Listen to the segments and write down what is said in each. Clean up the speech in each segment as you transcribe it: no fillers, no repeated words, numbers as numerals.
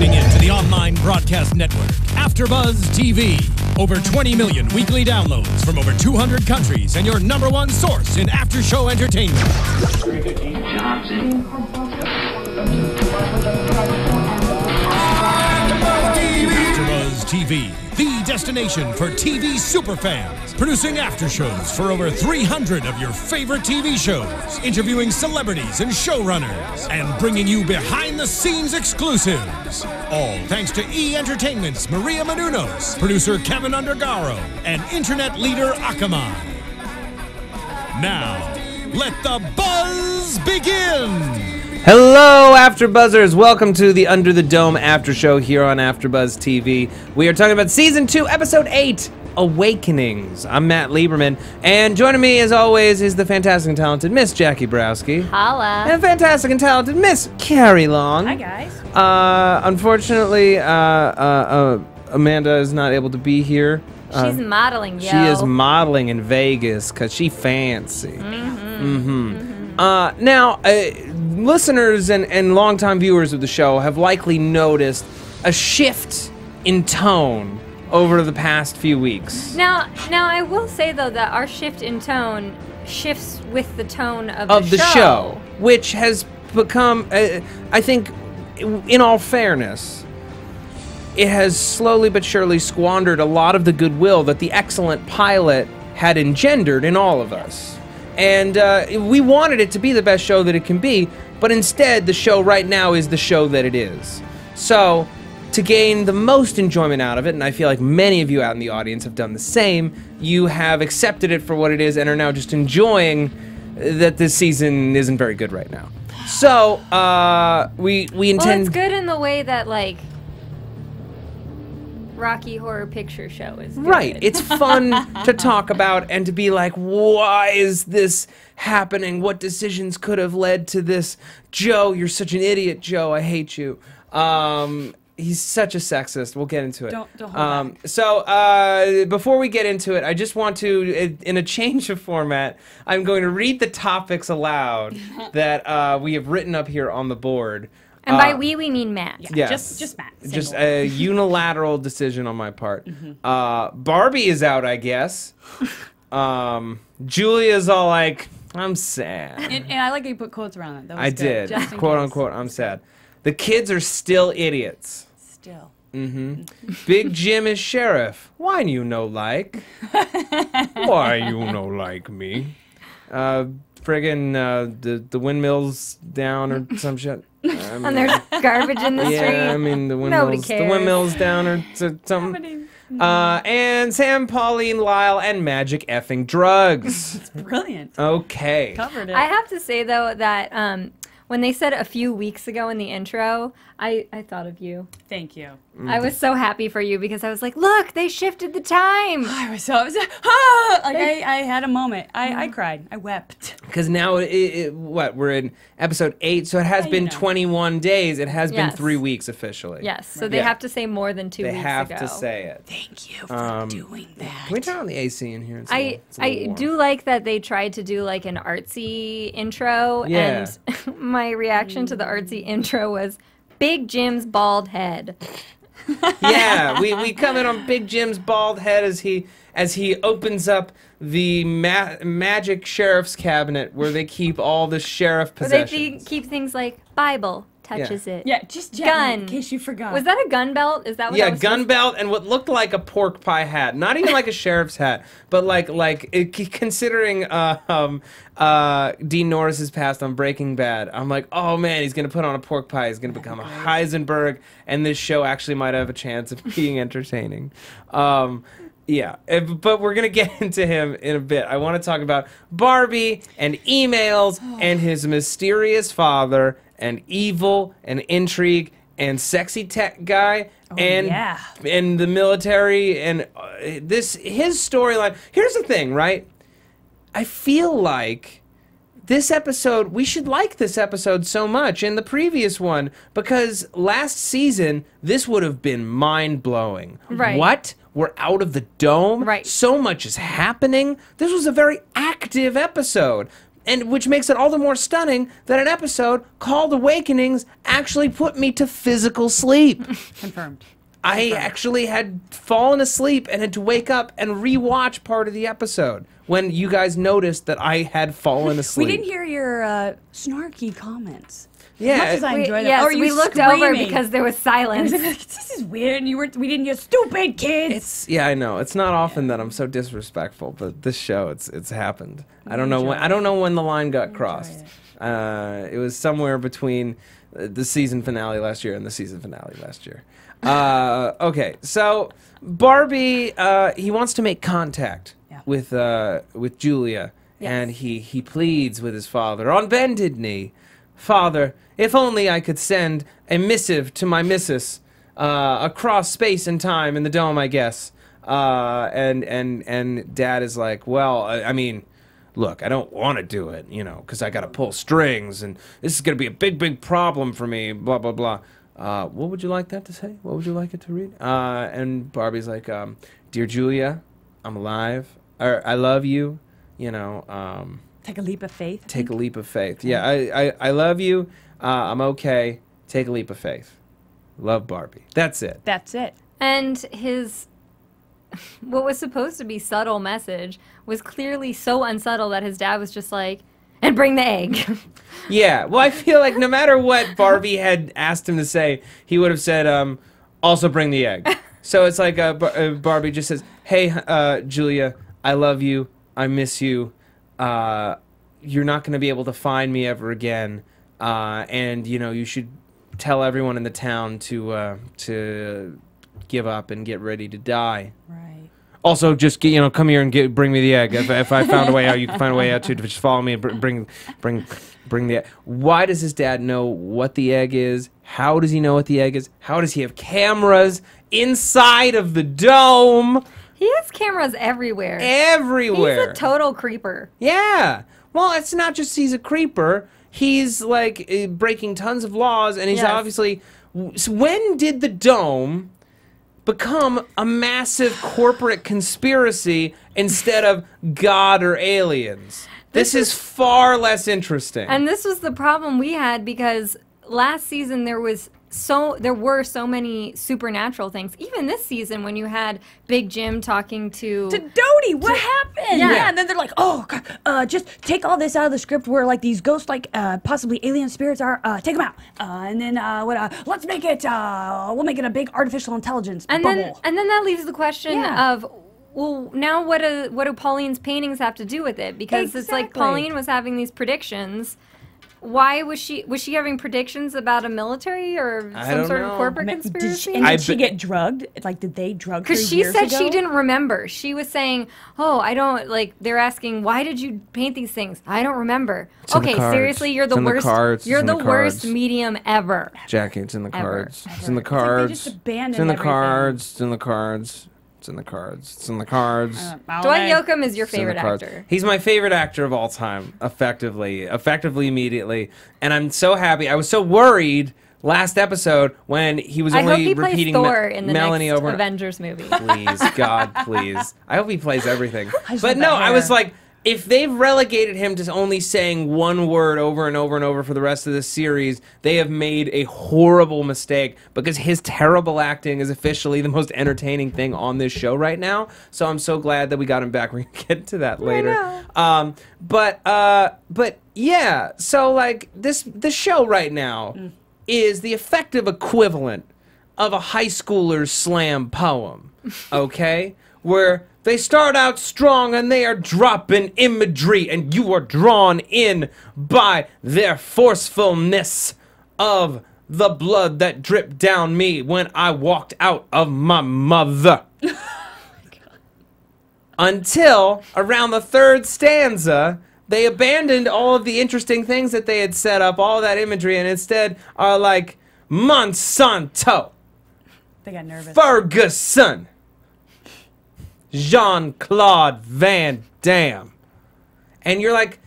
tuning in to the online broadcast network, AFTERBUZZ TV. Over 20 million weekly downloads from over 200 countries and your #1 source in after-show entertainment. AFTERBUZZ TV, the destination for TV superfans. Producing after-shows for over 300 of your favorite TV shows. Interviewing celebrities and showrunners. And bringing you behind-the-scenes exclusives. All thanks to E! Entertainment's Maria Menounos, producer Kevin Undergaro, and internet leader Akamai. Now, let the buzz begin! Hello, AfterBuzzers! Welcome to the Under the Dome After Show here on AfterBuzz TV. We are talking about Season 2, Episode 8, Awakenings. I'm Matt Lieberman, and joining me, as always, is the fantastic and talented Miss Jacque Borowski. Holla. And fantastic and talented Miss Carrie Long. Hi, guys. Unfortunately, Amanda is not able to be here. She's modeling, yo. She is modeling in Vegas, because she fancy. Now, listeners and longtime viewers of the show have likely noticed a shift in tone over the past few weeks. Now I will say, though, that our shift in tone shifts with the tone of the show. Which has become, I think, in all fairness, it has slowly but surely squandered a lot of the goodwill that the excellent pilot had engendered in all of us. And we wanted it to be the best show that it can be, but instead the show right now is the show that it is. So, to gain the most enjoyment out of it, and I feel like many of you out in the audience have done the same, you have accepted it for what it is and are now just enjoying that this season isn't very good right now. So, we intend... Well, it's good in the way that, like, Rocky Horror Picture Show is good. Right. It's fun to talk about and to be like, why is this happening? What decisions could have led to this? Joe, you're such an idiot, Joe. I hate you. He's such a sexist. We'll get into it. Don't hold back. So, before we get into it, I just want to, in a change of format, I'm going to read the topics aloud that we have written up here on the board. And by we mean Matt. Yeah, yes. Just Matt. Just a unilateral decision on my part. Barbie is out, I guess. Julia's all like, I'm sad. And I like how you put quotes around it. That was I good. did. Quote unquote, I'm sad. The kids are still idiots. Still. Big Jim is sheriff. Why you no like? Why you no like me? Friggin' the windmill's down or some shit. And there's garbage in the street. Yeah, I mean the windmill's down or something. And Sam, Pauline, Lyle, and magic effing drugs. It's brilliant. Okay. Covered it. I have to say, though, that when they said a few weeks ago in the intro, I thought of you. Thank you. I was so happy for you because I was like, look, they shifted the time. I was like, I had a moment. I cried. I wept. Because now, we're in episode 8, so it has been 21 days. It has been 3 weeks officially. Yes, so they have to say more than 2 weeks ago. They have to say it. Thank you for doing that. Can we turn on the AC in here? I do like that they tried to do like an artsy intro, and my reaction to the artsy intro was Big Jim's bald head. Yeah, we come in on Big Jim's bald head as he opens up the magic sheriff's cabinet where they keep all the sheriff possessions. Where they keep things like Bible touches it. Yeah, just gun. In case you forgot. Was that a gun belt? Is that what? Yeah, gun belt and what looked like a pork pie hat. Not even like a sheriff's hat, but considering Dean Norris's past on Breaking Bad, I'm like, oh man, he's gonna put on a pork pie. He's gonna become a Heisenberg, and this show actually might have a chance of being entertaining. Yeah, but we're going to get into him in a bit. I want to talk about Barbie and emails and his mysterious father and evil and intrigue and sexy tech guy and the military and his storyline. Here's the thing, right? I feel like this episode, we should like this episode so much in the previous one because last season, this would have been mind-blowing. Right. What? We're out of the dome? Right. So much is happening. This was a very active episode. And which makes it all the more stunning that an episode called Awakenings actually put me to physical sleep. Confirmed. I actually had fallen asleep and had to wake up and rewatch part of the episode when you guys noticed that I had fallen asleep. We didn't hear your snarky comments. Yeah, As much as I enjoyed Yes, Or you we looked screaming. over because there was silence. This is weird, and we didn't hear stupid kids. yeah, I know. It's not often that I'm so disrespectful, but this show, it's happened. I don't know when the line got crossed. It was somewhere between the season finale last year and the season finale last year. Okay, so Barbie, he wants to make contact with Julia, and he pleads with his father on bended knee. Father, if only I could send a missive to my missus across space and time in the dome, I guess. And Dad is like, well, I mean, look, I don't want to do it, you know, because I got to pull strings, and this is going to be a big problem for me, blah, blah, blah. What would you like that to say? What would you like it to read? And Barbie's like, Dear Julia, I'm alive. Or, I love you, you know. Take a leap of faith. Take a leap of faith. Yeah, I love you. I'm okay. Take a leap of faith. Love, Barbie. That's it. That's it. And his, what was supposed to be subtle message was clearly so unsubtle that his dad was just like, and bring the egg. Yeah, well, I feel like no matter what Barbie had asked him to say, he would have said, also bring the egg. So it's like Barbie just says, hey, Julia, I love you. I miss you. You're not going to be able to find me ever again. And, you know, you should tell everyone in the town to give up and get ready to die. Right. Also, just you know, come here and bring me the egg. If I found a way out, you can find a way out too. Just follow me and bring the egg. Why does his dad know what the egg is? How does he know what the egg is? How does he have cameras inside of the dome? He has cameras everywhere. Everywhere. He's a total creeper. Yeah. Well, it's not just he's a creeper. He's like breaking tons of laws, and he's obviously. So when did the dome become a massive corporate conspiracy instead of God or aliens? This is far less interesting. And this was the problem we had because last season there were so many supernatural things. Even this season when you had Big Jim talking to Dodie, what happened? Yeah. And then they're like, oh, God, just take all this out of the script where like these ghosts, like possibly alien spirits are, take them out. And then let's make it, we'll make it a big artificial intelligence bubble. And then that leaves the question of, well, now what do Pauline's paintings have to do with it? Because it's like Pauline was having these predictions. Why was she having predictions about a military or some sort of corporate conspiracy? Did she get drugged? Like, did they drug her Because she said she didn't remember. She was saying, "Oh, I don't like." They're asking, "Why did you paint these things?" I don't remember. Okay, seriously, you're the worst. You're the worst medium ever. Jackie, it's in the cards. Ever. It's in the cards. It's like they just abandoned it's in the everything. cards. It's in the cards. It's in the cards. It's in the cards. Dwight Yoakam is your It's in the favorite cards. actor. He's my favorite actor of all time, effectively immediately. And I'm so happy. I was so worried last episode when he was I hope only he plays repeating Thor in the Melanie next over. Avengers movie. Please, God, please. I hope he plays everything. But want no, that I was hair. like, if they've relegated him to only saying one word over and over and over for the rest of this series, they have made a horrible mistake because his terrible acting is officially the most entertaining thing on this show right now. So I'm so glad that we got him back. We're going to get to that later. But yeah, so like this show right now is the effective equivalent of a high schooler's slam poem, okay? Where they start out strong and they are dropping imagery and you are drawn in by their forcefulness of the blood that dripped down me when I walked out of my mother. Until around the third stanza, they abandoned all of the interesting things that they had set up, all that imagery, and instead are like Monsanto, They got nervous. Ferguson, Jean-Claude Van Damme. And you're like,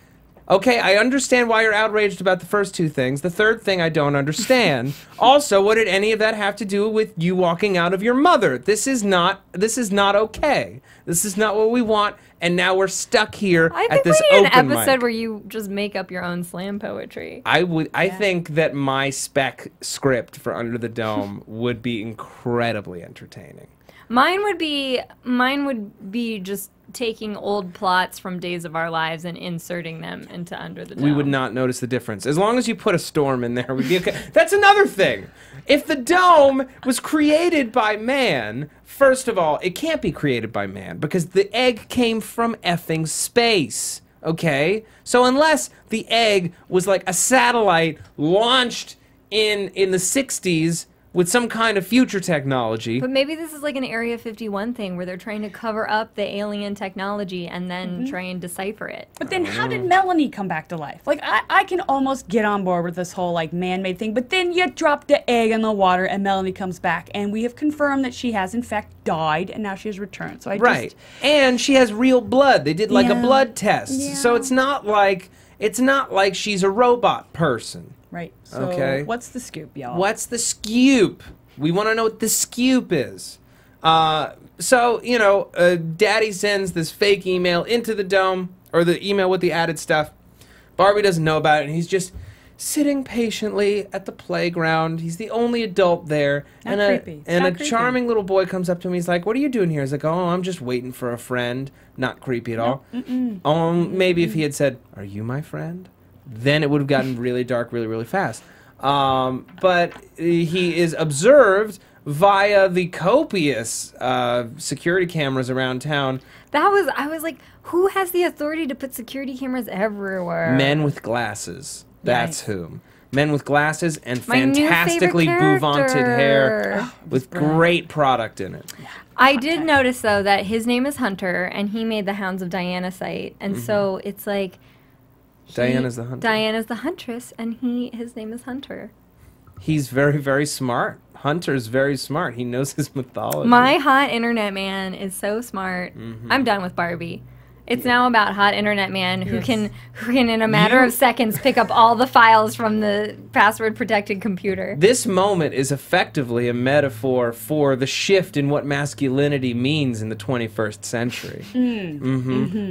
Okay, I understand why you're outraged about the first two things. The third thing I don't understand. Also, what did any of that have to do with you walking out of your mother? This is not okay. This is not what we want, and now we're stuck here at this we need open an episode mic. where you just make up your own slam poetry. I think that my spec script for Under the Dome would be incredibly entertaining. Mine would be just taking old plots from Days of Our Lives and inserting them into Under the Dome. We would not notice the difference. As long as you put a storm in there, we'd be okay. That's another thing. If the dome was created by man, first of all, it can't be created by man because the egg came from effing space. Okay? So unless the egg was like a satellite launched in the 60s with some kind of future technology. But maybe this is like an Area 51 thing where they're trying to cover up the alien technology and then try and decipher it. But then how did Melanie come back to life? Like, I can almost get on board with this whole, like, man-made thing, but then you drop the egg in the water and Melanie comes back, and we have confirmed that she has, in fact, died, and now she has returned. So I Right. just... And she has real blood. They did like a Yeah. blood test. Yeah. So it's not like she's a robot person. Right. So Okay. what's the scoop, y'all? What's the scoop? We want to know what the scoop is. So, you know, Daddy sends this fake email into the dome, or the email with the added stuff. Barbie doesn't know about it, and he's just sitting patiently at the playground. He's the only adult there. Not and creepy. It's and not a creepy. charming little boy comes up to him. He's like, "What are you doing here?" He's like, "Oh, I'm just waiting for a friend." Not creepy at all. Maybe if he had said, "Are you my friend?" then it would have gotten really dark really, really fast. But he is observed via the copious security cameras around town. I was like, who has the authority to put security cameras everywhere? Men with glasses. That's whom. Men with glasses and My new fantastically favorite bouvanted hair character. with great product in it. I did notice, though, that his name is Hunter, and he made the Hounds of Diana site. And so it's like... Diana's the hunter. Diana's the huntress, and his name is Hunter. He's very, very smart. Hunter's very smart. He knows his mythology. My hot internet man is so smart. I'm done with Barbie. It's now about hot internet man who can in a matter of seconds pick up all the files from the password protected computer. This moment is effectively a metaphor for the shift in what masculinity means in the 21st century.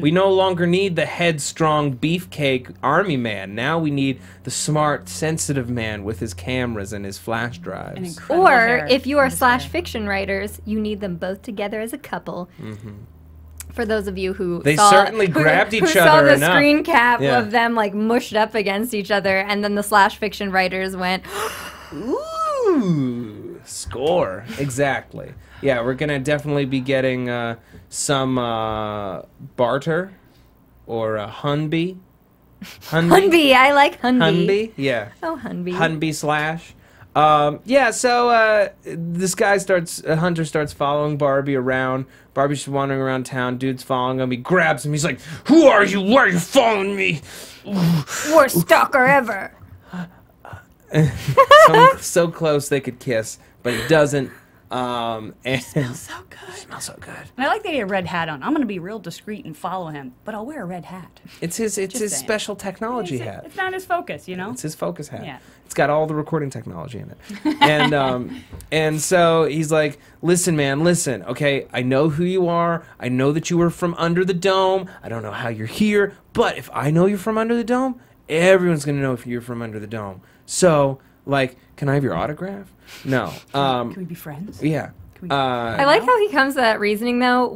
We no longer need the headstrong beefcake army man. Now we need the smart, sensitive man with his cameras and his flash drives. Or if you are slash fiction writers, you need them both together as a couple. For those of you who certainly grabbed each who other saw the enough. screen cap Yeah. of them like mushed up against each other, and then the slash fiction writers went, Ooh, score. Exactly. Yeah, we're going to definitely be getting some barter or a Hunby. Hunby, I like Hunby. Hunby? Yeah. Oh, Hunby. Hunby slash. Yeah, so this guy Hunter starts following Barbie around. Barbie's just wandering around town. Dude's following him. He grabs him. He's like, "Who are you? Why are you following me?" Worst stalker ever. So close they could kiss, but he doesn't. And Smells so good. smells so good. And I like that he had a red hat on. I'm going to be real discreet and follow him, but I'll wear a red hat. It's his saying. special technology hat. It's not his focus, you know? It's his focus hat. Yeah. It's got all the recording technology in it. And so he's like, "Listen, man, listen. Okay, I know who you are. I know that you were from under the dome. I don't know how you're here, but if I know you're from under the dome, everyone's gonna know if you're from under the dome. So, like, can I have your autograph? No. Can we be friends? Yeah. I like how he comes to that reasoning, though,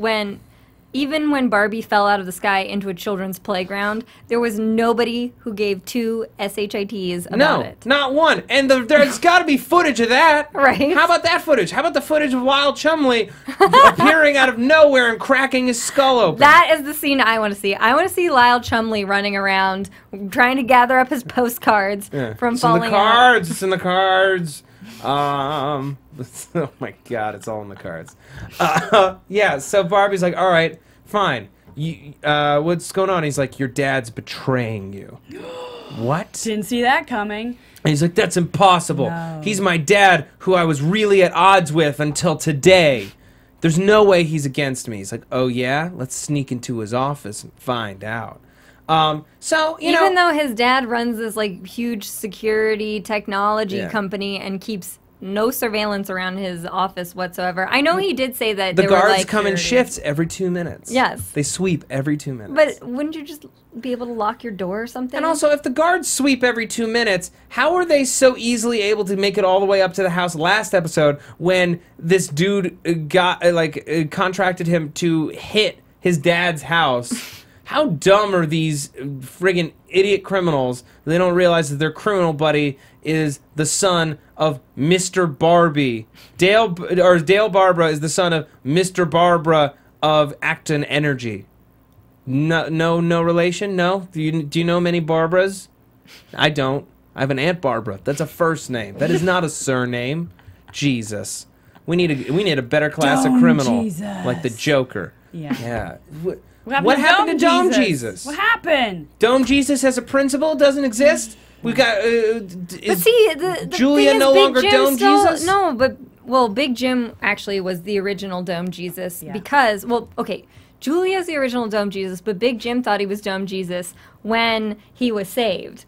even when Barbie fell out of the sky into a children's playground, there was nobody who gave two SHITs about it. Not one. And there's got to be footage of that. Right. How about that footage? How about the footage of Lyle Chumley appearing out of nowhere and cracking his skull open? That is the scene I want to see. I want to see Lyle Chumley running around trying to gather up his postcards from It's falling in the cards. It's in the cards. Oh my God, it's all in the cards. Yeah, so Barbie's like, "All right, fine. What's going on?" He's like, "Your dad's betraying you." What? Didn't see that coming. And he's like, "That's impossible. No. He's my dad, who I was really at odds with until today. There's no way he's against me." He's like, "Oh yeah? Let's sneak into his office and find out." So, you know, even though his dad runs this like huge security technology company and keeps no surveillance around his office whatsoever. I know he did say that the there guards were, like, come in shifts every 2 minutes. Yes. They sweep every 2 minutes. But wouldn't you just be able to lock your door or something? And also, if the guards sweep every 2 minutes, how are they so easily able to make it all the way up to the house last episode when this dude contracted him to hit his dad's house? How dumb are these friggin' idiot criminals? They don't realize that their criminal buddy is the son of Mr. Barbie. Dale Barbara is the son of Mr. Barbara of Acton Energy. No relation? No? Do you know many Barbaras? I don't. I have an Aunt Barbara. That's a first name. That is not a surname. Jesus. We need a better class of criminal, like the Joker. Yeah. What happened to Dome Jesus? What happened? Dome Jesus as a principal doesn't exist? We've got but see, the Julia thing is, no Big longer Jim Dome Jesus? No, but Big Jim actually was the original Dome Jesus because Julia's the original Dome Jesus, but Big Jim thought he was Dome Jesus when he was saved.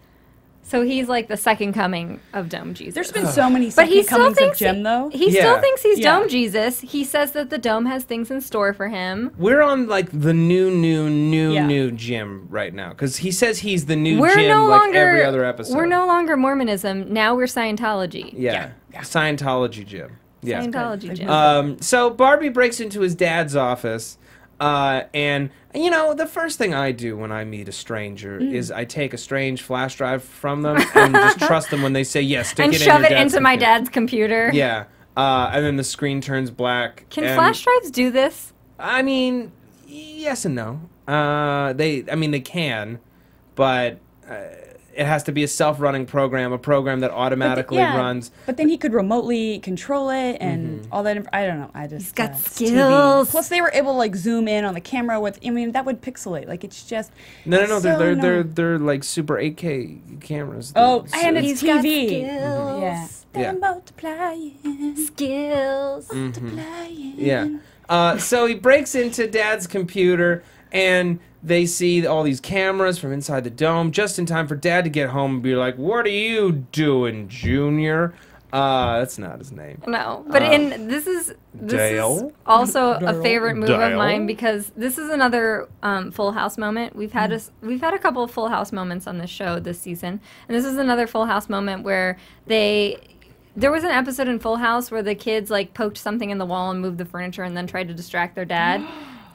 So he's like the second coming of Dome Jesus. There's been so many second comings of Jim, though. He still thinks he's Dome Jesus. He says that the Dome has things in store for him. We're on like the new Jim right now because he says he's the new Jim every other episode. We're no longer Mormonism. Now we're Scientology. Yeah. Scientology Jim. Yeah. Scientology Jim. So Barbie breaks into his dad's office. And, you know, the first thing I do when I meet a stranger is I take a strange flash drive from them and just trust them when they say yes. And shove it into my dad's computer. Yeah. And then the screen turns black. Can flash drives do this? I mean, yes and no. They can, but it has to be a self-running program, a program that automatically runs. But then he could remotely control it and all that. I don't know. He's got skills. Plus, they were able to like zoom in on the camera with. I mean, that would pixelate. Like it's just. No. They're like super 8K cameras. Oh, and it's got TV. skills. They're multiplying. Skills. Multiplying. Yeah. So he breaks into Dad's computer and they see all these cameras from inside the dome just in time for Dad to get home and be like, "What are you doing, Junior?" That's not his name. No, but this is also a favorite move of mine because this is another Full House moment. We've had a couple of Full House moments on this show this season, and this is another Full House moment where there was an episode in Full House where the kids like poked something in the wall and moved the furniture and then tried to distract their dad.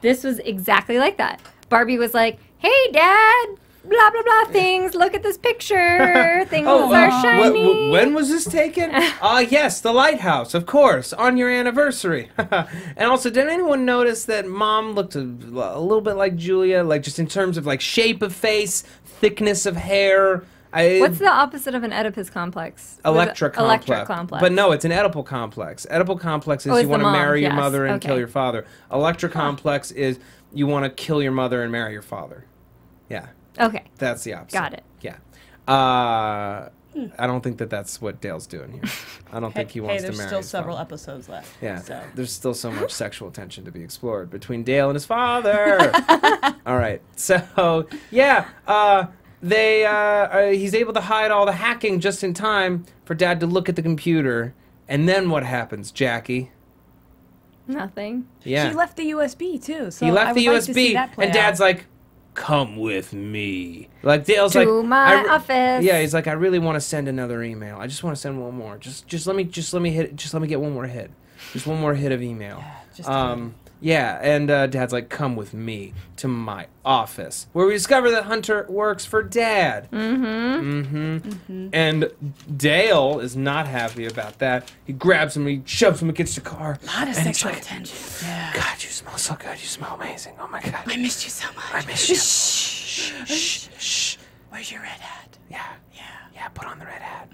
This was exactly like that. Barbie was like, "Hey, Dad, blah, blah, blah things. Look at this picture. Things are shiny." When was this taken? Yes, the lighthouse, of course, on your anniversary. And also, did anyone notice that Mom looked a little bit like Julia, like just in terms of like shape of face, thickness of hair? What's the opposite of an Oedipus complex? Electra complex. Electra complex. But no, it's an Oedipal complex. Oedipal complex is you want to marry your mother and kill your father. Electra complex is you want to kill your mother and marry your father. Yeah. Okay. That's the opposite. Got it. Yeah. I don't think that's what Dale's doing here. I don't think he wants to marry his there's still several father. episodes left. Yeah. So. There's still so much sexual tension to be explored between Dale and his father. All right. So, yeah. He's able to hide all the hacking just in time for Dad to look at the computer. And then what happens, Jackie? Nothing. Yeah. He left the USB too. So he left the like to see USB, that play and Dad's out. like, "Come with me." Like Dale's to like, my office. Yeah, he's like, "I really want to send another email. I just want to send one more. Just let me get one more hit. Just one more hit of email." Yeah, and Dad's like, "Come with me to my office," where we discover that Hunter works for Dad. And Dale is not happy about that. He grabs him, he shoves him against the car. A lot of sexual attention. Yeah. "God, you smell so good. You smell amazing. Oh my God. I missed you so much. I miss you." Shh. Where's your red hat? Yeah, put on the red hat.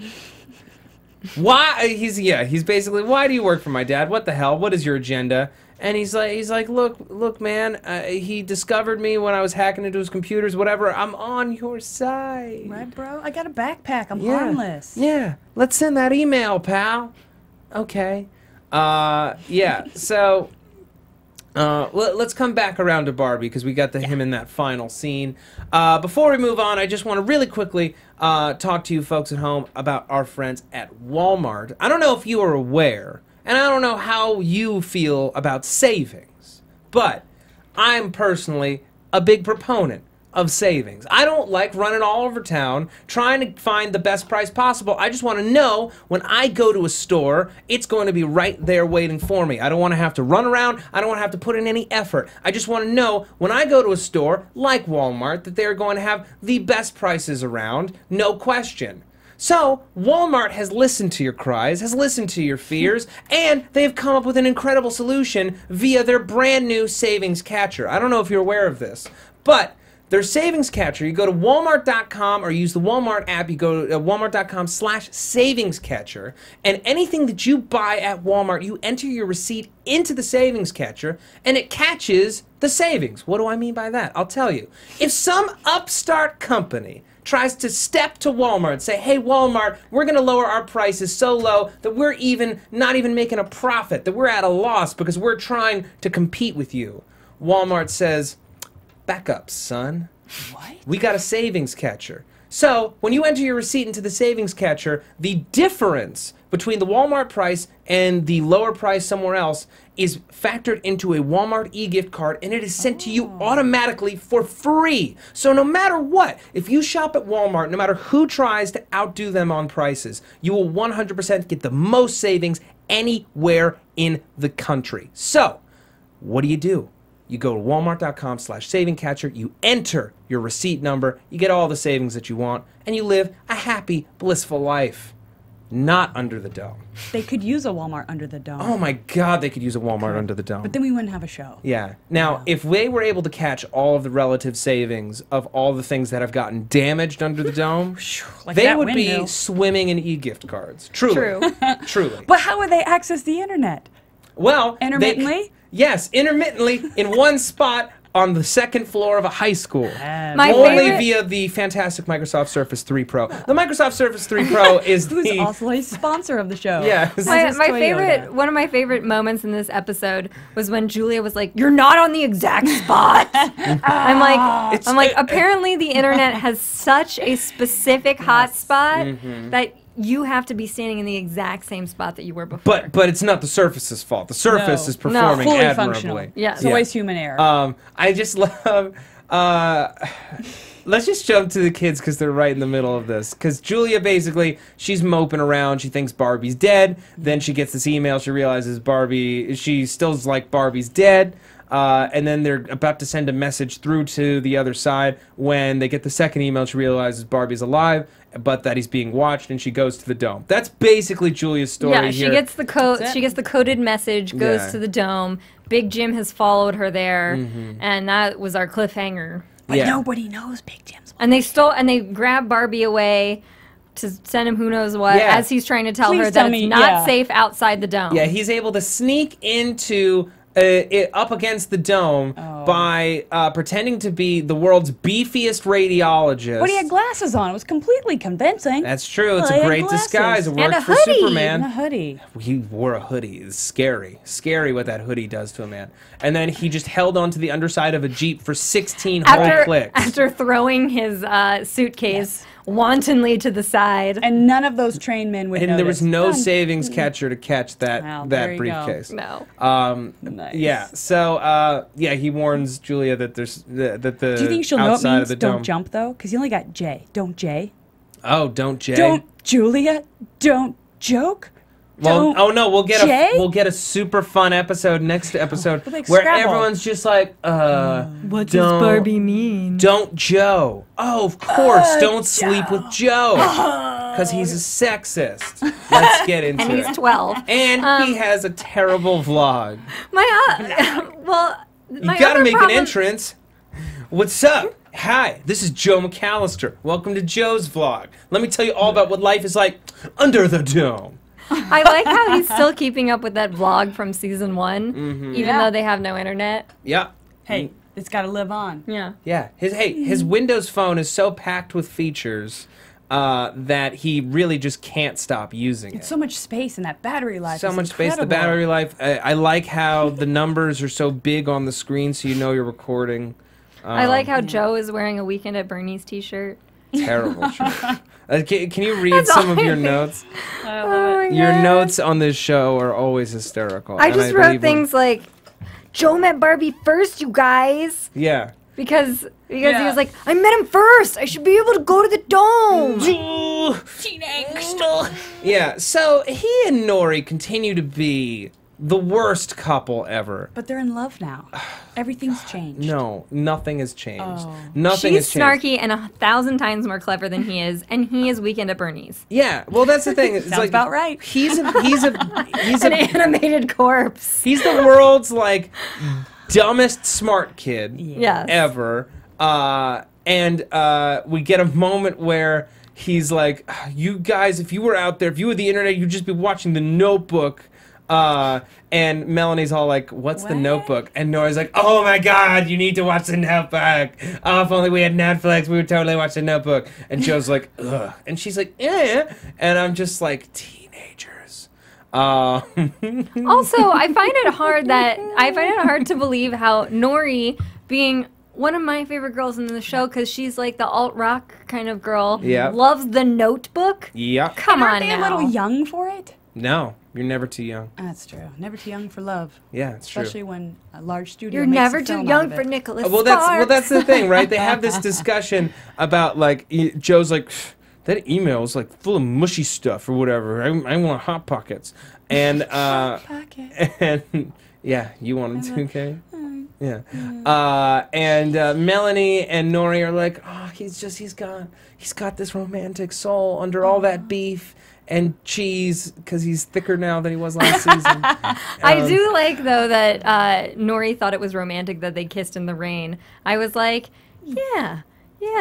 Why? He's basically, "Why do you work for my dad? What the hell? What is your agenda?" And he's like, look, man. He discovered me when I was hacking into his computers. Whatever. I'm on your side. Right, bro? I got a backpack. I'm harmless. Yeah. Let's send that email, pal. Okay. Yeah. So Let's come back around to Barbie because we got him in that final scene. Before we move on, I just want to really quickly talk to you folks at home about our friends at Walmart. I don't know if you are aware, and I don't know how you feel about savings, but I'm personally a big proponent of savings. I don't like running all over town trying to find the best price possible. I just want to know when I go to a store, it's going to be right there waiting for me. I don't want to have to run around. I don't want to have to put in any effort. I just want to know when I go to a store like Walmart that they're going to have the best prices around, no question. So, Walmart has listened to your cries, has listened to your fears, and they've come up with an incredible solution via their brand new savings catcher. I don't know if you're aware of this, but their savings catcher, you go to walmart.com or use the Walmart app, you go to walmart.com/savings catcher, and anything that you buy at Walmart, you enter your receipt into the savings catcher, and it catches the savings. What do I mean by that? I'll tell you. If some upstart company tries to step to Walmart and say, hey, Walmart, we're going to lower our prices so low that we're not even making a profit, that we're at a loss because we're trying to compete with you. Walmart says, back up, son. What? We got a savings catcher. So, when you enter your receipt into the savings catcher, the difference between the Walmart price and the lower price somewhere else is factored into a Walmart e-gift card, and it is sent to you automatically for free. So no matter what, if you shop at Walmart, no matter who tries to outdo them on prices, you will 100% get the most savings anywhere in the country. So, what do? You go to walmart.com/saving catcher, you enter your receipt number, you get all the savings that you want, and you live a happy, blissful life. Not under the dome. They could use a Walmart under the dome. Oh my God, they could use a Walmart under the dome. But then we wouldn't have a show. Yeah. Now, if they were able to catch all of the relative savings of all the things that have gotten damaged under the dome, Like they that would windmill. be swimming in e-gift cards. Truly. True. Truly. But how would they access the internet? Well, Intermittently? Yes, intermittently in one spot on the second floor of a high school. My Only favorite- via the fantastic Microsoft Surface 3 Pro. The Microsoft Surface 3 Pro is Who's the... also a sponsor of the show. Yes. My Toyota. favorite, one of my favorite moments in this episode was when Julia was like, "You're not on the exact spot." I'm like, apparently the internet has such a specific hot spot that you have to be standing in the exact same spot that you were before. But it's not the Surface's fault. The Surface No. is performing Fully admirably. functional. Yes. It's always human error. I just love... let's just jump to the kids because they're right in the middle of this. Because Julia, basically, she's moping around. She thinks Barbie's dead. Then she gets this email. She realizes she still's like Barbie's dead. And then they're about to send a message through to the other side. When they get the second email, she realizes Barbie's alive, but that he's being watched, and she goes to the dome. That's basically Julia's story yeah, here. she gets the code. That's it. She gets the coded message. Goes Yeah. to the dome. Big Jim has followed her there, and that was our cliffhanger. but yeah. nobody knows Big Jim's. And they grab Barbie away to send him who knows what, Yeah. as he's trying to tell Please her tell that me- it's not yeah. safe outside the dome. Yeah, he's able to sneak into up against the dome by pretending to be the world's beefiest radiologist. But he had glasses on. It was completely convincing. That's true. It's Well, he a had great glasses. disguise. It And worked a for hoodie. Superman. And a hoodie. He wore a hoodie. It's scary. Scary what that hoodie does to a man. And then he just held onto the underside of a Jeep for 16 whole clicks. After throwing his suitcase wantonly to the side. And none of those trained men would And notice. there was no Done. savings catcher to catch that Well, there that you go. briefcase. No. Nice. Yeah. So he warns Julia that there's that the Do you think she'll know it outside means of the don't dome. jump, though? Because he only got J. Don't J. Oh, don't Jay. Don't, Julia. Don't joke. Well, Don't oh no, we'll Jay? get a super fun episode next episode Like where Scrabble. everyone's just like, What don't- does Barbie mean? Don't Joe. Oh, of course, don't sleep with Joe. Because he's a sexist. Let's get into And it. he's 12. And he has a terrible vlog. You My gotta other make problem- an entrance. What's up? Hi, this is Joe McAllister. Welcome to Joe's vlog. Let me tell you all about what life is like under the dome. I like how he's still keeping up with that vlog from season 1, even Yeah. though they have no internet. Yeah. Hey, it's got to live on. Yeah. Yeah. His Windows phone is so packed with features that he really just can't stop using it. So much space in that battery life. So is much space. The incredible. battery life. I like how the numbers are so big on the screen, so you know you're recording. I like how Joe is wearing a Weekend at Bernie's t-shirt. Terrible shirt. Can you read some of your notes? Oh my Your God. notes on this show are always hysterical. I and just believe wrote things like, Joe met Barbie first, you guys. Yeah. Because he was like, I met him first. I should be able to go to the dome. Yeah, so he and Nori continue to be the worst couple ever. But they're in love now. Everything's changed. No, nothing has changed. Oh. Nothing She's has changed. snarky and 1,000 times more clever than he is, and he is Weekend at Bernie's. Yeah, well, that's the thing. It's Sounds like, about right. He's An animated corpse. he's the world's like dumbest smart kid Yes. ever. And we get a moment where he's like, you guys, if you were out there, if you were the internet, you'd just be watching The Notebook. And Melanie's all like, what's The Notebook? And Nori's like, oh my God, you need to watch The Notebook. Oh, if only we had Netflix, we would totally watch The Notebook. And Joe's like, ugh. And she's like, yeah. And I'm just like, teenagers. Also, I find it hard to believe how Nori, being one of my favorite girls in the show, because she's like the alt rock kind of girl, loves The Notebook. Yep. Come on Aren't they now. a little young for it? No, you're never too young. That's true. Never too young for love. Yeah, it's true. Especially when a large studio You're makes never a too film out young of for it. Nicholas Well, that's the thing, right? They have this discussion about like Joe's like, that email is like full of mushy stuff or whatever. I want Hot Pockets, and and yeah, you want them too, okay? Yeah, and Melanie and Nori are like, oh, he's got this romantic soul under all that beef and cheese because he's thicker now than he was last season. I do like, though, that Nori thought it was romantic that they kissed in the rain. I was like, yeah,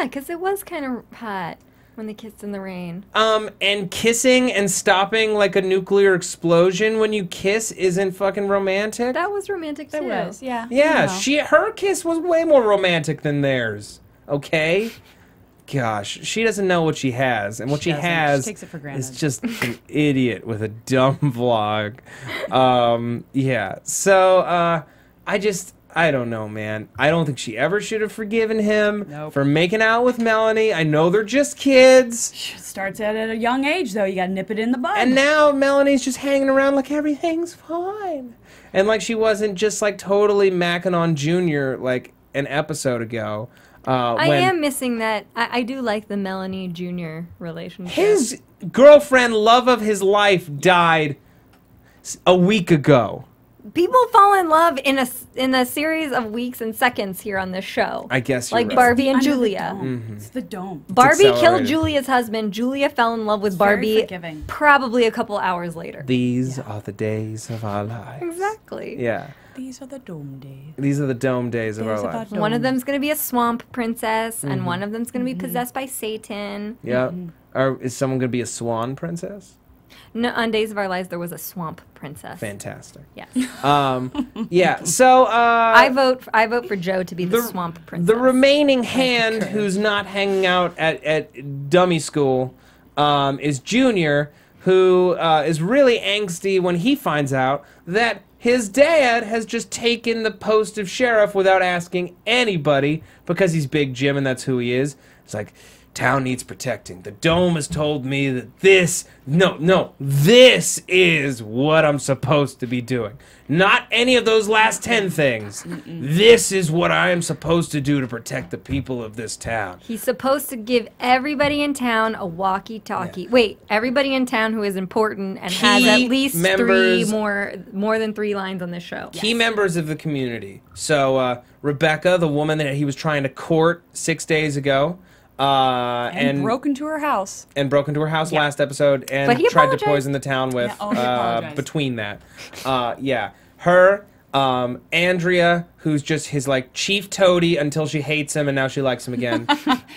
because it was kind of hot when they kissed in the rain. And kissing and stopping like a nuclear explosion when you kiss isn't fucking romantic. That was romantic, too. That was, yeah. Yeah, You know. her kiss was way more romantic than theirs. Okay? Gosh, she doesn't know what she has, and what she doesn't. has She takes it for granted. is just an idiot with a dumb vlog. Yeah. So I don't know, man. I don't think she ever should have forgiven him for making out with Melanie. I know they're just kids. Starts at a young age, though. You gotta nip it in the bud. And now Melanie's just hanging around like everything's fine. And like she wasn't just like totally macking on Junior like an episode ago. I am missing that. I do like the Melanie Jr. relationship. His girlfriend, love of his life, died a week ago. People fall in love in a series of weeks and seconds here on this show. I guess you're like right. Barbie and Under the Julia. dome. It's the dome. Barbie killed accelerated. Julia's husband. Julia fell in love with very Barbie forgiving. probably a couple hours later. These are the days of our lives. Exactly. Yeah. These are the dome days. These are the dome days of our Days of our lives. dome. One of them's going to be a swamp princess, and one of them's going to be possessed by Satan. Yeah. Or is someone going to be a swan princess? No, on Days of Our Lives, there was a swamp princess. Fantastic. Yes. Yeah. So I vote for Joe to be the swamp princess. the remaining hand who's not hanging out at dummy school is Junior, who is really angsty when he finds out that his dad has just taken the post of sheriff without asking anybody because he's Big Jim and that's who he is. It's like, town needs protecting. The dome has told me that this is what I'm supposed to be doing. Not any of those last 10 things. This is what I am supposed to do to protect the people of this town. He's supposed to give everybody in town a walkie-talkie. Yeah. Wait, everybody in town who is important and has Key at least members- more than 3 lines on this show. Key members of the community. So Rebecca, the woman that he was trying to court 6 days ago, And broke into her house. broke into her house last episode and But he tried to apologized. poison the town with Yeah, he apologized. between that. Yeah. Her, Andrea, who's just his like chief toady until she hates him and now she likes him again.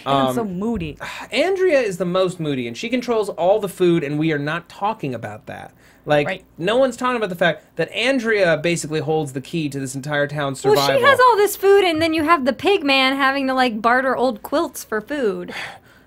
And so moody. Andrea is the most moody and she controls all the food and we are not talking about that. Like, Right. no one's talking about the fact that Andrea basically holds the key to this entire town's survival. Well, she has all this food, and then you have the pig man having to like barter old quilts for food.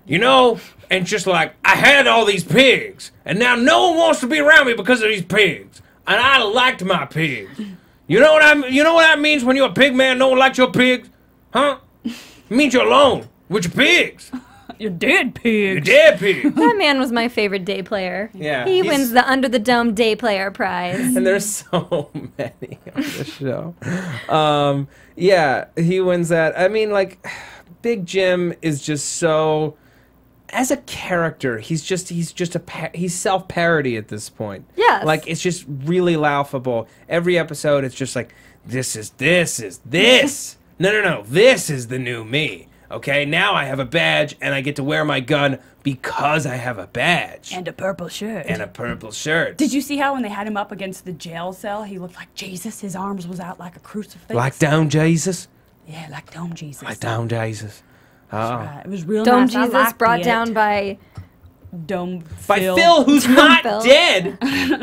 you know, and just like, I had all these pigs, and now no one wants to be around me because of these pigs, and I liked my pigs. You know what that means when you're a pig man? No one likes your pigs, huh? It means you're alone with your pigs. You're dead pigs. You're dead pigs. That man was my favorite day player. Yeah, he wins the Under the Dome Day Player prize. And there's so many on the show. Yeah, he wins that. I mean, like, Big Jim is just so, as a character, he's self-parody at this point. Yes. Like, it's just really laughable. Every episode, it's just like, this is. No, this is the new me. Okay, now I have a badge, and I get to wear my gun because I have a badge. And a purple shirt. Did you see how when they had him up against the jail cell, he looked like Jesus? His arms was out like a crucifix. Like down Jesus? Yeah, like Dome Jesus. Like down Jesus. Right. It was real Dome nice. Jesus brought down by Dome by Phil. Phil, who's not Phil. dead.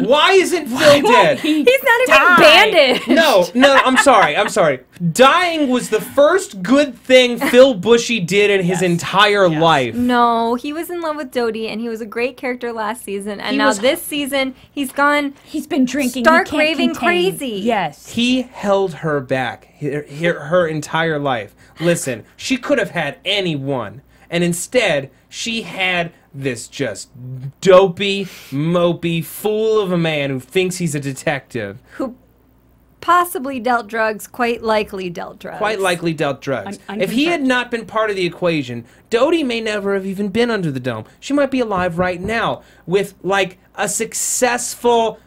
Why isn't Phil dead? He's not even bandaged. No, I'm sorry. Dying was the first good thing Phil Bushy did in his entire life. No, he was in love with Dodie, and he was a great character last season. And He this season, he's gone. He's been drinking. Stark He can't raving contain. crazy. Yes. He held her back her entire life. Listen, she could have had anyone, and instead, she had this just dopey, mopey fool of a man who thinks he's a detective. Who possibly dealt drugs, quite likely dealt drugs. If he had not been part of the equation, Dodie may never have even been under the dome. She might be alive right now with, like, a successful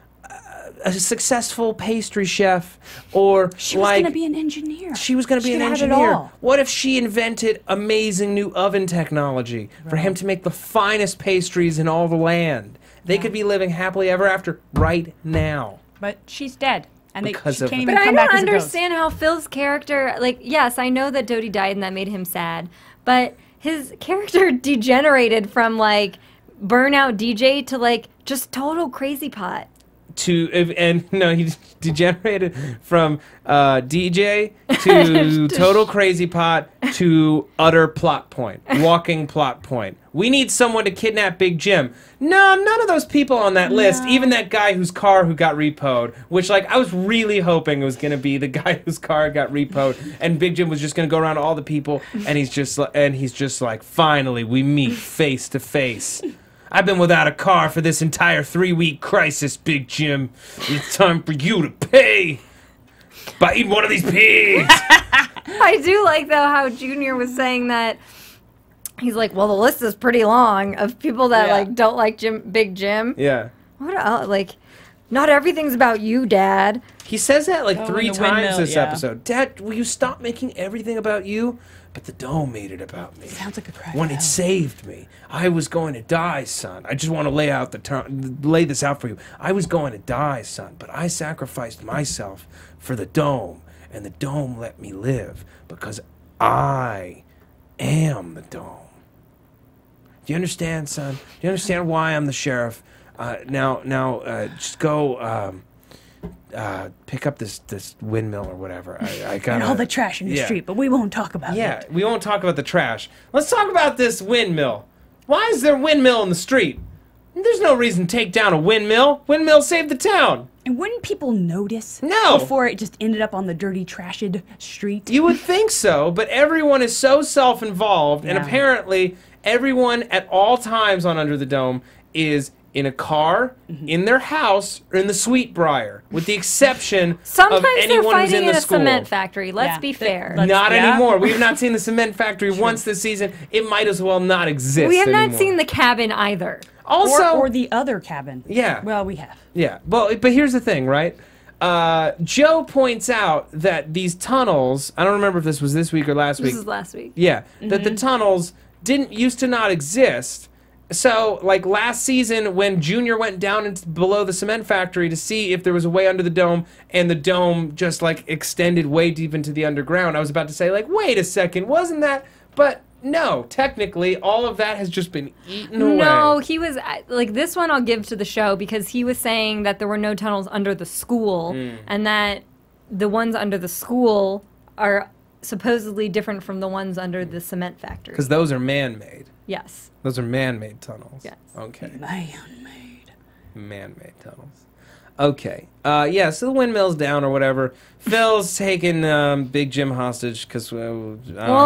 pastry chef, or She was going to be an engineer. She was going to be an engineer. What if she invented amazing new oven technology for him to make the finest pastries in all the land? They could be living happily ever after right now. But she's dead. And she Because of can't it. even But I come don't back as a ghost. understand how Phil's character, like, yes, I know that Dodie died and that made him sad, but his character degenerated from, like, burnout DJ to, like, just total crazy pot. He degenerated from DJ to total crazy pot to utter plot point, walking plot point. We need someone to kidnap Big Jim. No, none of those people on that list, even that guy whose car who got repoed, which, like, I was really hoping it was going to be the guy whose car got repoed, and Big Jim was just going to go around to all the people, and he's just like, finally, we meet face to face. I've been without a car for this entire 3-week crisis, Big Jim. It's time for you to pay by eating one of these pigs. I do like, though, how Junior was saying that. He's like, well, the list is pretty long of people that like don't like Big Jim. Yeah. What else? Like, not everything's about you, Dad. He says that like 3 times this yeah. episode. Dad, will you stop making everything about you? But the dome made it about me. Sounds like a crack. When it saved me, I was going to die, son. I just want to lay this out for you. I was going to die, son, but I sacrificed myself for the dome, and the dome let me live because I am the dome. Do you understand, son? Do you understand why I'm the sheriff? Now, just go pick up this windmill or whatever. I got and all the trash in the street, but we won't talk about it. Yeah, we won't talk about the trash. Let's talk about this windmill. Why is there a windmill in the street? There's no reason to take down a windmill. Windmill saved the town. And wouldn't people notice? No. Before it just ended up on the dirty, trashed street? You would think so, but everyone is so self-involved, and apparently everyone at all times on Under the Dome is in a car, in their house, or in the Sweetbriar, with the exception Sometimes of anyone they're who's fighting in the a school. cement factory. Let's be fair. Not anymore. We have not seen the cement factory once this season. It might as well not exist We have anymore. not seen the cabin either. Also, or the other cabin. Yeah. Well, we have. Yeah. Well, but here's the thing, right? Joe points out that these tunnels, I don't remember if this was this week or last week. This is last week. Yeah. That the tunnels didn't used to not exist. So, like last season when Junior went down into below the cement factory to see if there was a way under the dome, and the dome just like extended way deep into the underground, I was about to say, like, wait a second, wasn't that? But no, technically, all of that has just been eaten away. No, he was, like, this one I'll give to the show because he was saying that there were no tunnels under the school, and that the ones under the school are supposedly different from the ones under the cement factory. Because those are man-made. Yes. Those are man-made tunnels. Yes. Okay. Man-made. Man-made tunnels. Okay. Yeah, so the windmill's down or whatever. Phil's taking Big Jim hostage because... well,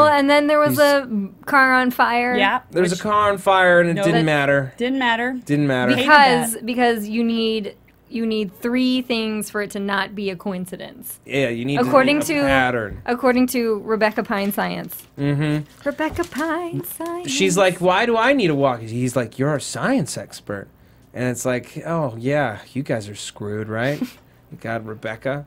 and then there was a car on fire. Yeah. There's a car on fire and it didn't matter. Didn't matter. Didn't matter. Because you need 3 things for it to not be a coincidence. Yeah, you need according a pattern. According to Rebecca Pine Science. Mm-hmm. Rebecca Pine Science. She's like, why do I need a walk? He's like, you're a science expert. And it's like, oh, yeah, you guys are screwed, right? You got Rebecca.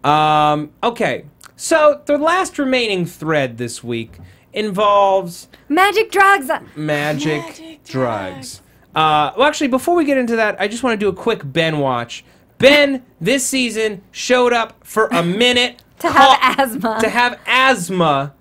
Okay, so the last remaining thread this week involves... magic drugs! Magic drugs. Well, actually, before we get into that, I just want to do a quick Ben watch. Ben, this season, showed up for a minute. To have asthma.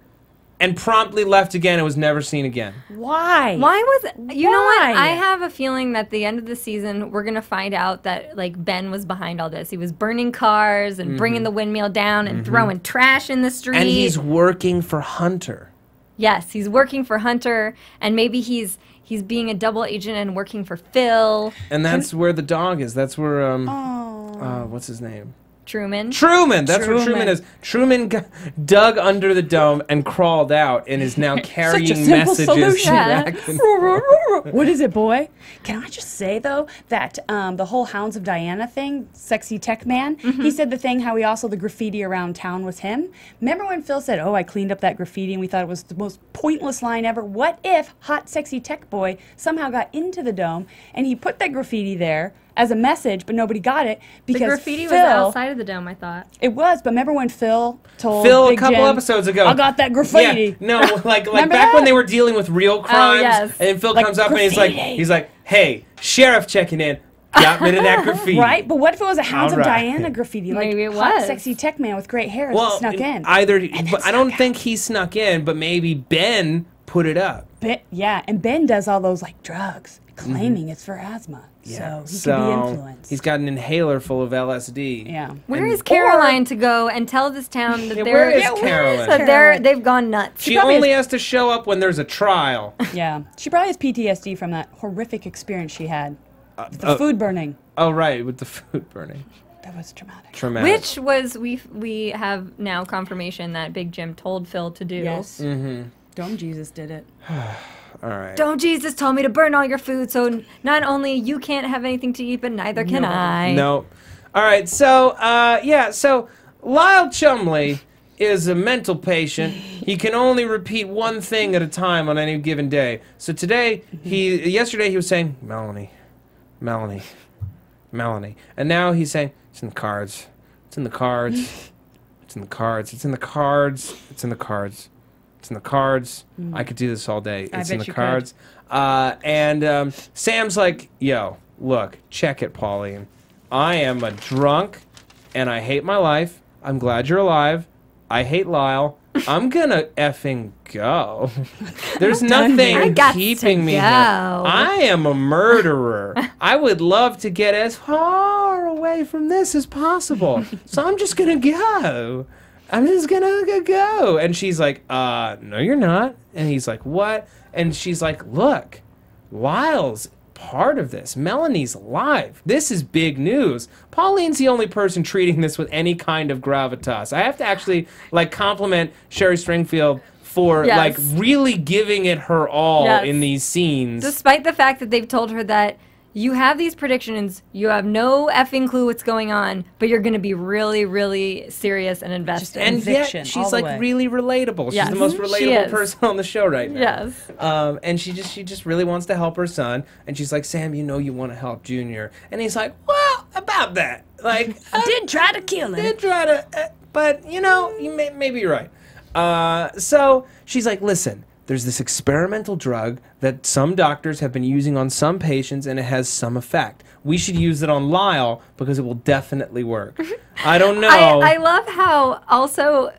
And promptly left again and was never seen again. Why? Why was it? You know what? I have a feeling that at the end of the season, we're going to find out that, like, Ben was behind all this. He was burning cars and bringing the windmill down and throwing trash in the street. And he's working for Hunter. Yes, he's working for Hunter, and maybe he's being a double agent and working for Phil. And that's where the dog is. That's where, what's his name? Truman. That's where Truman is. Truman dug under the dome and crawled out and is now carrying messages. Yeah. What is it, boy? Can I just say, though, that the whole Hounds of Diana thing, Sexy Tech Man, he said the thing how the graffiti around town was him. Remember when Phil said, oh, I cleaned up that graffiti and we thought it was the most pointless line ever? What if Hot Sexy Tech Boy somehow got into the dome and he put that graffiti there as a message, but nobody got it because the graffiti Phil, was outside of the dome, I thought. It was, but remember when Phil told Big a couple Jim, episodes ago, I got that graffiti. Yeah, no, like back when they were dealing with real crimes, yes. and Phil Like comes up graffiti. and he's like, hey, sheriff checking in, got rid of that graffiti. Right, but what if it was a Hounds of All right. Diana graffiti, like Maybe it hot, was. sexy tech man with great hair snuck in? But I don't think he snuck in, but maybe Ben put it up. Yeah, and Ben does all those like drugs, claiming it's for asthma. Yeah. So he could be influenced. He's got an inhaler full of LSD. Yeah. Where is Caroline to go and tell this town that where is Caroline? that they've gone nuts? She only has to show up when there's a trial. Yeah. She probably has PTSD from that horrific experience she had. The food burning. Oh, right, with the food burning. That was traumatic. Which was, we have now confirmation that Big Jim told Phil to do. Yes. Dome Jesus did it. All right. Dome Jesus told me to burn all your food, so not only you can't have anything to eat, but neither can I. No. All right, so, so Lyle Chumley is a mental patient. He can only repeat one thing at a time on any given day. So today, yesterday he was saying, Melanie. And now he's saying, it's in the cards. It's in the cards. It's in the cards. It's in the cards. It's in the cards. It's in the cards. I could do this all day. It's in the cards. And Sam's like, yo, look, check it, Pauline. I am a drunk, and I hate my life. I'm glad you're alive. I hate Lyle. I'm gonna effing go. There's nothing keeping me here. I am a murderer. I would love to get as far away from this as possible. So I'm just gonna go. I'm just gonna go. And she's like, no, you're not. And he's like, what? And she's like, look, Lyle's part of this. Melanie's alive. This is big news. Pauline's the only person treating this with any kind of gravitas. I have to actually, like, compliment Sherry Stringfield for, like, really giving it her all in these scenes. Despite the fact that they've told her that you have these predictions, you have no effing clue what's going on, but you're going to be really, really serious and invested. And yet, she's like really relatable. She's the most relatable person on the show right now. Yes. And she just really wants to help her son. And she's like, Sam, you know you want to help Junior. And he's like, well, about that. Like, I did try to kill him. But, you know, maybe you're right. So she's like, listen. There's this experimental drug that some doctors have been using on some patients, and it has some effect. We should use it on Lyle because it will definitely work. I don't know. I love how also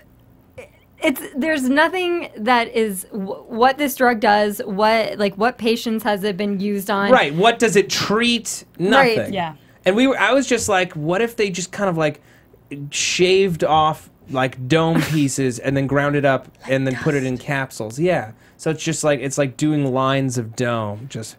there's nothing that is what this drug does. What patients has it been used on? Right. What does it treat? Nothing. Right. Yeah. And I was just like, what if they just kind of like shaved off like dome pieces and then ground it up and then put it in capsules. Yeah. So it's just like doing lines of dome. Just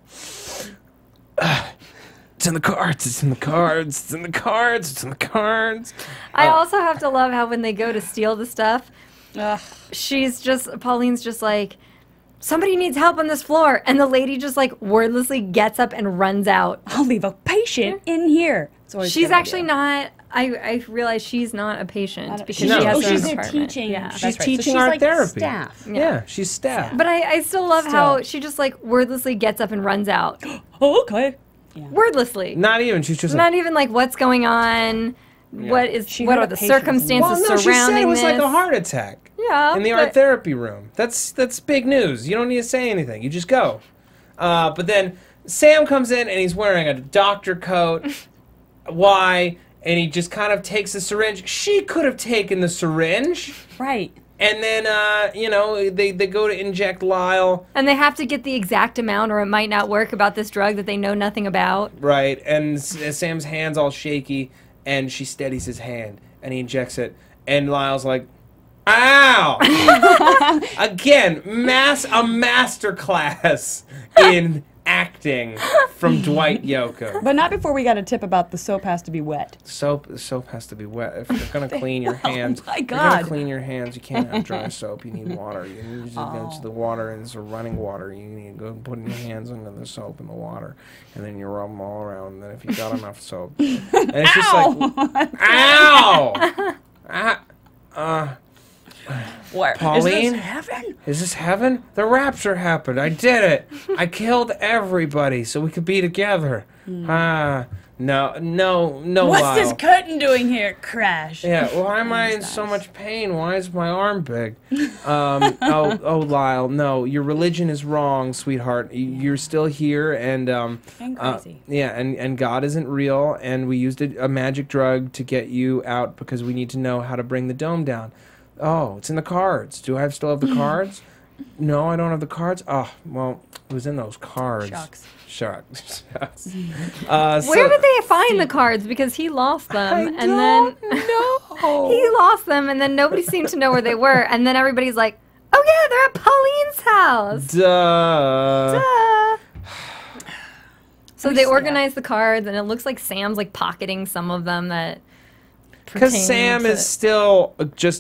it's in the cards. It's in the cards. It's in the cards. It's in the cards. I also have to love how when they go to steal the stuff, Pauline's just like, somebody needs help on this floor, and the lady just like wordlessly gets up and runs out. I'll leave a patient in here. She's actually not. I realize she's not a patient because she has her she's own there apartment. teaching. Yeah. She's That's teaching so art like therapy. Staff. Yeah, she's staff. But I still love how she just like wordlessly gets up and runs out. Oh, okay. Yeah. Wordlessly. Not even. She's just not even like what's going on. Yeah. What are the circumstances surrounding she said it was this? like a heart attack. Yeah. In the art therapy room. That's big news. You don't need to say anything. You just go. But then Sam comes in and he's wearing a doctor coat. Why? And he just kind of takes the syringe. She could have taken the syringe. Right. And then, they go to inject Lyle. And they have to get the exact amount or it might not work about this drug that they know nothing about. Right. And Sam's hand's all shaky, and she steadies his hand, and he injects it. And Lyle's like, ow! Again, a master class in acting from Dwight Yoakam. But not before we got a tip about the soap has to be wet. Soap has to be wet. If you're gonna clean your hands, my if you're God. gonna clean your hands, you can't have dry soap. You need water. You need to go to the water, and it's running water. You need to go put your hands under the soap and the water, and then you rub them all around. And then if you got enough soap, and it's just like, ow! Where? Pauline? Is this heaven? Is this heaven? The rapture happened. I did it. I killed everybody so we could be together. No, What's Lyle. this curtain doing here? Crash. Yeah, why am I in so much pain? Why is my arm big? Oh, Lyle, no, your religion is wrong, sweetheart. You're still here, and crazy. And God isn't real, and we used a magic drug to get you out because we need to know how to bring the dome down. Oh, it's in the cards. Do I still have the cards? No, I don't have the cards. Oh, well, it was in those cards. Shucks. Where did they find the cards? Because he lost them, then he lost them, and then nobody seemed to know where they were, and then everybody's like, "Oh yeah, they're at Pauline's house." Duh. So they organize the cards, and it looks like Sam's like pocketing some of them that. Because Sam is still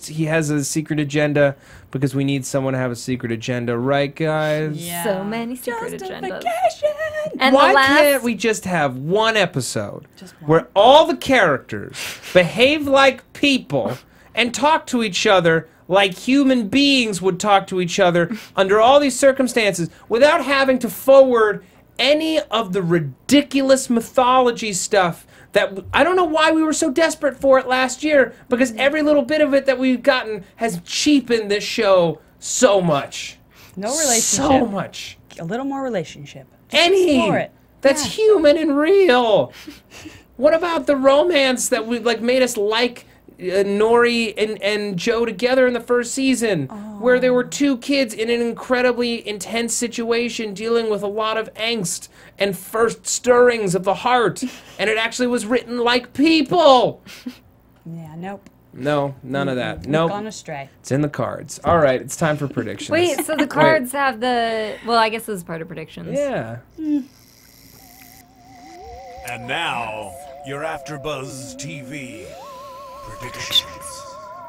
he has a secret agenda because we need someone to have a secret agenda, right, guys? Yeah. So many secret agendas. And why can't we just have one episode where all the characters behave like people and talk to each other like human beings would talk to each other under all these circumstances without having to forward any of the ridiculous mythology stuff that I don't know why we were so desperate for it last year, because every little bit of it that we've gotten has cheapened this show so much. No relationship. So much. A little more relationship. Just explore it. That's human and real. What about the romance that we made us like Nori and Joe together in the first season, where there were two kids in an incredibly intense situation dealing with a lot of angst and first stirrings of the heart, and it actually was written like people. Yeah, nope. No, none of that. We've Nope. gone astray. It's in the cards. All right, it's time for predictions. Wait, so the cards have the... Well, I guess this is part of predictions. Yeah. And now, your AFTERBUZZ TV predictions.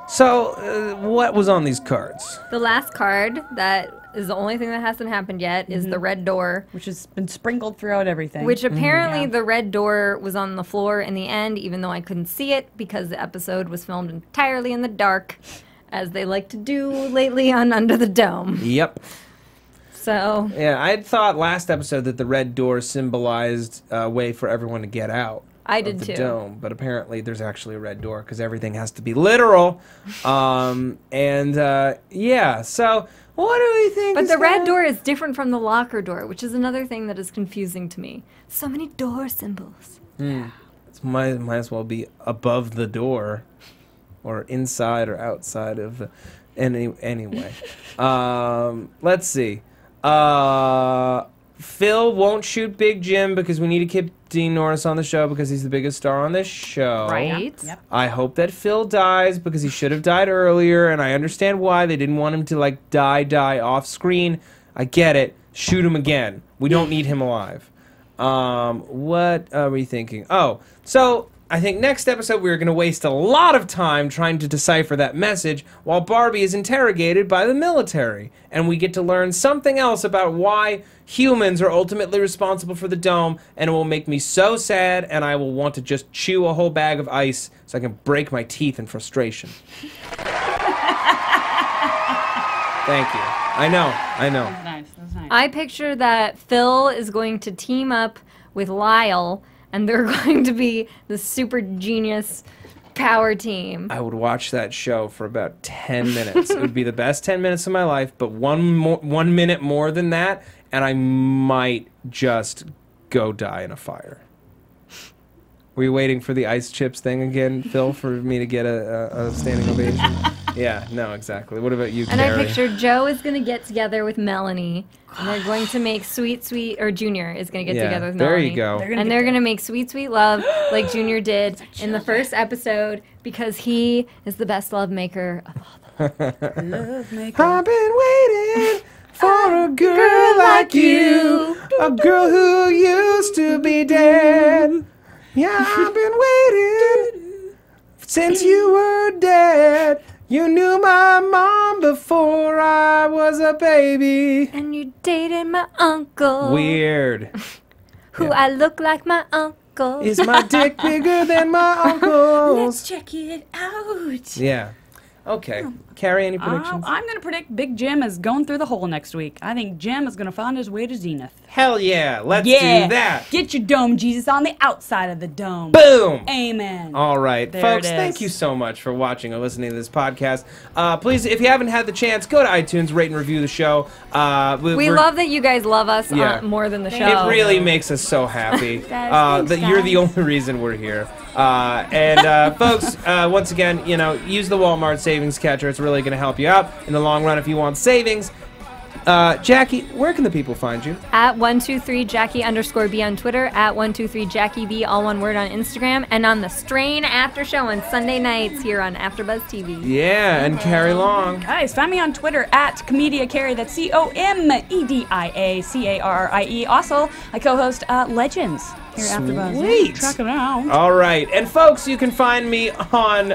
So, what was on these cards? The last card that is the only thing that hasn't happened yet is the red door. Which has been sprinkled throughout everything. Which apparently the red door was on the floor in the end, even though I couldn't see it because the episode was filmed entirely in the dark, as they like to do lately on Under the Dome. Yep. So... Yeah, I had thought last episode that the red door symbolized a way for everyone to get out. I did too. Dome, but apparently there's actually a red door because everything has to be literal. Yeah, so what do we think? But the red door is different from the locker door, which is another thing that is confusing to me. So many door symbols. It might as well be above the door, or inside or outside of the. Anyway, let's see. Phil won't shoot Big Jim because we need to keep Dean Norris on the show because he's the biggest star on this show. Right. Yep. I hope that Phil dies because he should have died earlier, and I understand why they didn't want him to like die off screen. I get it. Shoot him again. We don't need him alive. What are we thinking? Oh, so I think next episode we're going to waste a lot of time trying to decipher that message while Barbie is interrogated by the military. And we get to learn something else about why humans are ultimately responsible for the dome, and it will make me so sad, and I will want to just chew a whole bag of ice so I can break my teeth in frustration. Thank you. I know. That's nice. That's nice. I picture that Phil is going to team up with Lyle, and they're going to be the super genius power team. I would watch that show for about 10 minutes. It would be the best 10 minutes of my life, but 1 minute more than that, and I might just go die in a fire. Were you waiting for the ice chips thing again, Phil, for me to get a standing ovation? Yeah, no, exactly. What about you, And Carrie? I picture Joe is going to get together with Melanie, and they're going to make or Junior is going to get together with there Melanie. you go. And they're going to make sweet, sweet love like Junior did in the first episode because he is the best love maker of all Love maker. I've been waiting for a girl like you, a girl who used to be dead. Yeah, I've been waiting since you were dead. You knew my mom before I was a baby. And you dated my uncle. Weird. Who I look like my uncle. Is my dick bigger than my uncle's? Let's check it out. Yeah. Okay. Carrie, any predictions? I'm going to predict Big Jim is going through the hole next week. I think Jim is going to find his way to Zenith. Hell yeah. Let's do that. Get your dome, Jesus, on the outside of the dome. Boom. Amen. All right, There folks, it is. thank you so much for watching or listening to this podcast. Please, if you haven't had the chance, go to iTunes, rate and review the show. We love that you guys love us Yeah. more than the Thank show. It really makes us so happy Guys, that thanks, you're the guys. only reason we're here. Folks, once again, use the Walmart savings catcher. It's really going to help you out in the long run if you want savings. Jackie, where can the people find you? At 123Jackie_B on Twitter, at 123JackieB, all one word on Instagram, and on the Strain After Show on Sunday nights here on AfterBuzz TV. Yeah, and Carrie Long. Guys, find me on Twitter at Comedia Carrie. That's COMEDIACARRIE. Also, I co-host Legends here at AfterBuzz. Sweet. Check it out. All right. And, folks, you can find me on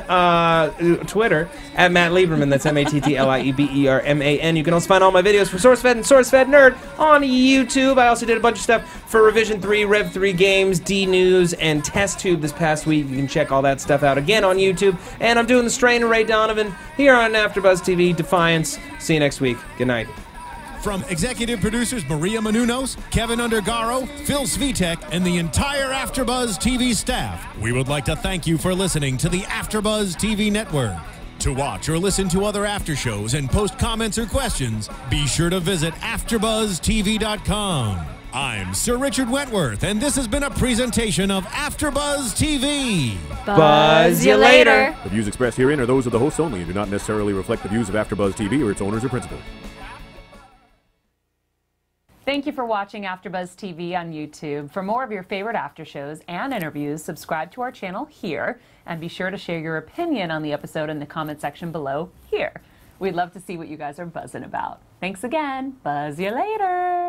Twitter at Matt Lieberman. That's MATTLIEBERMAN. You can also find all my videos for SourceFed and SourceFed Nerd on YouTube. I also did a bunch of stuff for Revision 3, Rev 3 Games, D News, and Test Tube this past week. You can check all that stuff out again on YouTube. And I'm doing The Strain and Ray Donovan here on AfterBuzz TV. Defiance. See you next week. Good night. From executive producers Maria Menounos, Kevin Undergaro, Phil Svitek, and the entire AfterBuzz TV staff, we would like to thank you for listening to the AfterBuzz TV network. To watch or listen to other after shows and post comments or questions, be sure to visit AfterBuzzTV.com. I'm Sir Richard Wentworth, and this has been a presentation of AfterBuzz TV. Buzz you later. The views expressed herein are those of the hosts only and do not necessarily reflect the views of AfterBuzz TV or its owners or principals. Thank you for watching AfterBuzz TV on YouTube. For more of your favorite after shows and interviews, subscribe to our channel here, and be sure to share your opinion on the episode in the comment section below here. We'd love to see what you guys are buzzing about. Thanks again. Buzz you later.